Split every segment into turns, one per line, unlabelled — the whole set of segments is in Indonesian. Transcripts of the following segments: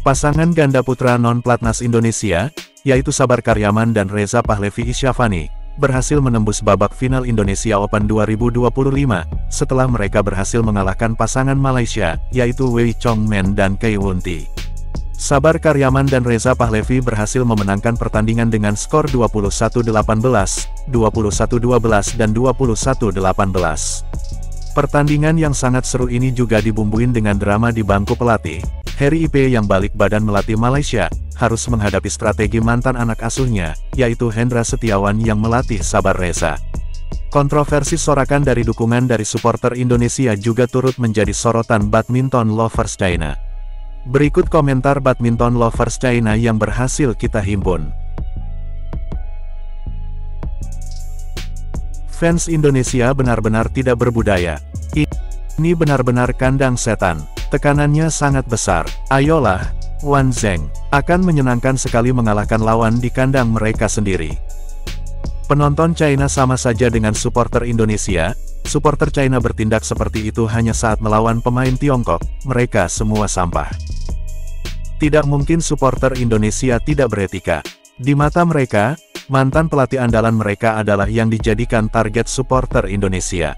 Pasangan ganda putra non-Platnas Indonesia, yaitu Sabar Karyaman dan Reza Pahlavi Isyafani, berhasil menembus babak final Indonesia Open 2025, setelah mereka berhasil mengalahkan pasangan Malaysia, yaitu Wei Chong Men dan Kei Won Ti. Sabar Karyaman dan Reza Pahlavi berhasil memenangkan pertandingan dengan skor 21-18, 21-12 dan 21-18. Pertandingan yang sangat seru ini juga dibumbuin dengan drama di bangku pelatih. Harry Ipe yang balik badan melatih Malaysia, harus menghadapi strategi mantan anak asuhnya, yaitu Hendra Setiawan yang melatih Sabar Reza. Kontroversi sorakan dari dukungan dari supporter Indonesia juga turut menjadi sorotan badminton lovers China. Berikut komentar badminton lovers China yang berhasil kita himpun. Fans Indonesia benar-benar tidak berbudaya. Ini benar-benar kandang setan. Tekanannya sangat besar. Ayolah, Wan Zeng akan menyenangkan sekali mengalahkan lawan di kandang mereka sendiri. Penonton China sama saja dengan supporter Indonesia. Supporter China bertindak seperti itu hanya saat melawan pemain Tiongkok. Mereka semua sampah. Tidak mungkin supporter Indonesia tidak beretika. Di mata mereka, mantan pelatih andalan mereka adalah yang dijadikan target supporter Indonesia.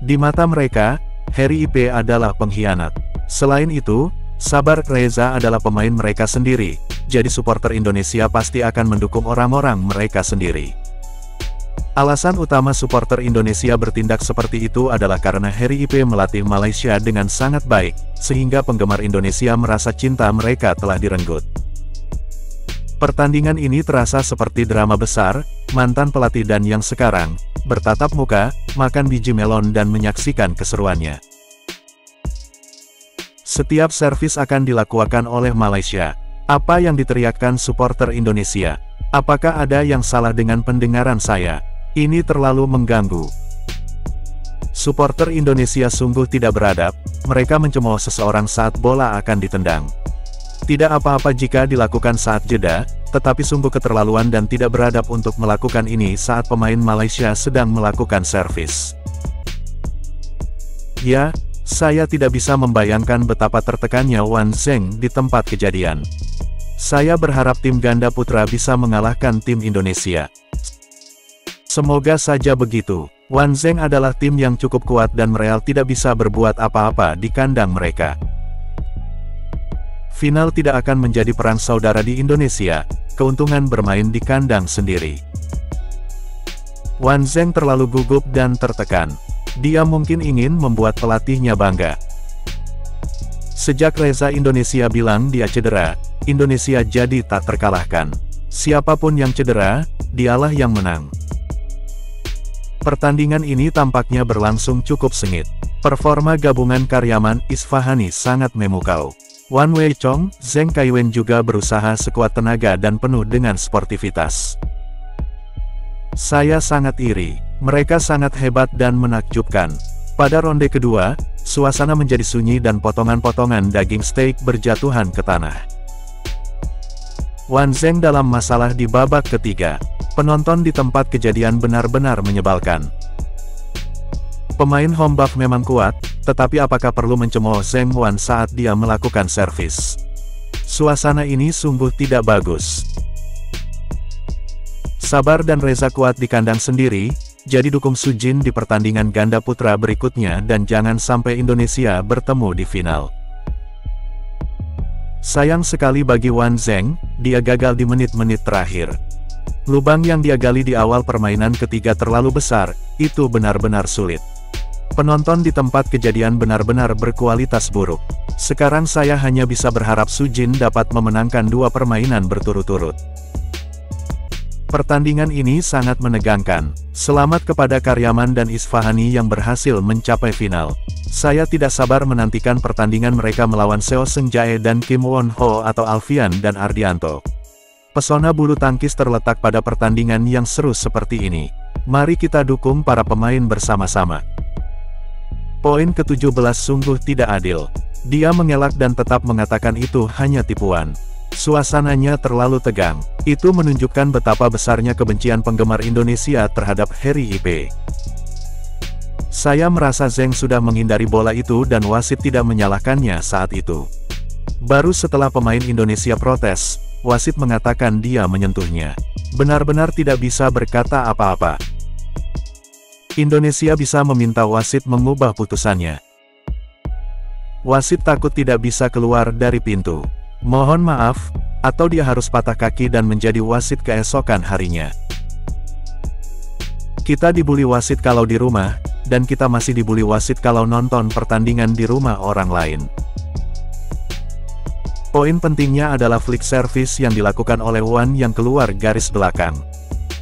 Di mata mereka, Harry Ipe adalah pengkhianat. Selain itu, Sabar Reza adalah pemain mereka sendiri, jadi supporter Indonesia pasti akan mendukung orang-orang mereka sendiri. Alasan utama supporter Indonesia bertindak seperti itu adalah karena Harry Ipe melatih Malaysia dengan sangat baik, sehingga penggemar Indonesia merasa cinta mereka telah direnggut. Pertandingan ini terasa seperti drama besar, mantan pelatih dan yang sekarang, bertatap muka, makan biji melon dan menyaksikan keseruannya. Setiap servis akan dilakukan oleh Malaysia. Apa yang diteriakkan supporter Indonesia? Apakah ada yang salah dengan pendengaran saya? Ini terlalu mengganggu. Supporter Indonesia sungguh tidak beradab, mereka mencemooh seseorang saat bola akan ditendang. Tidak apa-apa jika dilakukan saat jeda, tetapi sungguh keterlaluan dan tidak beradab untuk melakukan ini saat pemain Malaysia sedang melakukan servis. Ya, saya tidak bisa membayangkan betapa tertekannya Wan Zeng di tempat kejadian. Saya berharap tim ganda putra bisa mengalahkan tim Indonesia. Semoga saja begitu. Wan Zeng adalah tim yang cukup kuat dan Real tidak bisa berbuat apa-apa di kandang mereka. Final tidak akan menjadi perang saudara di Indonesia, keuntungan bermain di kandang sendiri. Wan Zeng terlalu gugup dan tertekan. Dia mungkin ingin membuat pelatihnya bangga. Sejak Reza Indonesia bilang dia cedera, Indonesia jadi tak terkalahkan. Siapapun yang cedera, dialah yang menang. Pertandingan ini tampaknya berlangsung cukup sengit. Performa gabungan Karyaman Isfahani sangat memukau. Wan Wei Chong, Zheng Kaiwen juga berusaha sekuat tenaga dan penuh dengan sportivitas. Saya sangat iri. Mereka sangat hebat dan menakjubkan. Pada ronde kedua, suasana menjadi sunyi dan potongan-potongan daging steak berjatuhan ke tanah. Wan Zeng dalam masalah di babak ketiga. Penonton di tempat kejadian benar-benar menyebalkan. Pemain home buff memang kuat, tetapi apakah perlu mencemooh Zheng Wan saat dia melakukan servis? Suasana ini sungguh tidak bagus. Sabar dan Reza kuat di kandang sendiri, jadi dukung Sujin di pertandingan ganda putra berikutnya dan jangan sampai Indonesia bertemu di final. Sayang sekali bagi Wan Zeng, dia gagal di menit-menit terakhir. Lubang yang dia gali di awal permainan ketiga terlalu besar, itu benar-benar sulit. Penonton di tempat kejadian benar-benar berkualitas buruk. Sekarang saya hanya bisa berharap Sujin dapat memenangkan 2 permainan berturut-turut. Pertandingan ini sangat menegangkan. Selamat kepada Karyaman dan Isfahani yang berhasil mencapai final. Saya tidak sabar menantikan pertandingan mereka melawan Seo Seung Jae dan Kim Won Ho atau Alfian dan Ardianto. Pesona bulu tangkis terletak pada pertandingan yang seru seperti ini. Mari kita dukung para pemain bersama-sama. Poin ke-17 sungguh tidak adil. Dia mengelak dan tetap mengatakan itu hanya tipuan. Suasananya terlalu tegang. Itu menunjukkan betapa besarnya kebencian penggemar Indonesia terhadap Harry Ipe. Saya merasa Zheng sudah menghindari bola itu dan wasit tidak menyalahkannya saat itu. Baru setelah pemain Indonesia protes, wasit mengatakan dia menyentuhnya. Benar-benar tidak bisa berkata apa-apa. Indonesia bisa meminta wasit mengubah putusannya. Wasit takut tidak bisa keluar dari pintu. Mohon maaf, atau dia harus patah kaki dan menjadi wasit keesokan harinya. Kita dibully wasit kalau di rumah, dan kita masih dibully wasit kalau nonton pertandingan di rumah orang lain. Poin pentingnya adalah flick service yang dilakukan oleh Wan yang keluar garis belakang.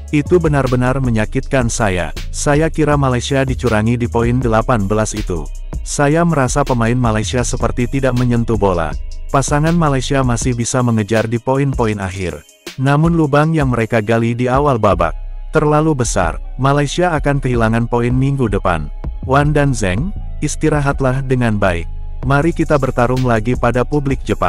Itu benar-benar menyakitkan saya. Saya kira Malaysia dicurangi di poin 18 itu. Saya merasa pemain Malaysia seperti tidak menyentuh bola. Pasangan Malaysia masih bisa mengejar di poin-poin akhir. Namun lubang yang mereka gali di awal babak terlalu besar. Malaysia akan kehilangan poin minggu depan. Wan dan Zheng, istirahatlah dengan baik. Mari kita bertarung lagi pada publik Jepang.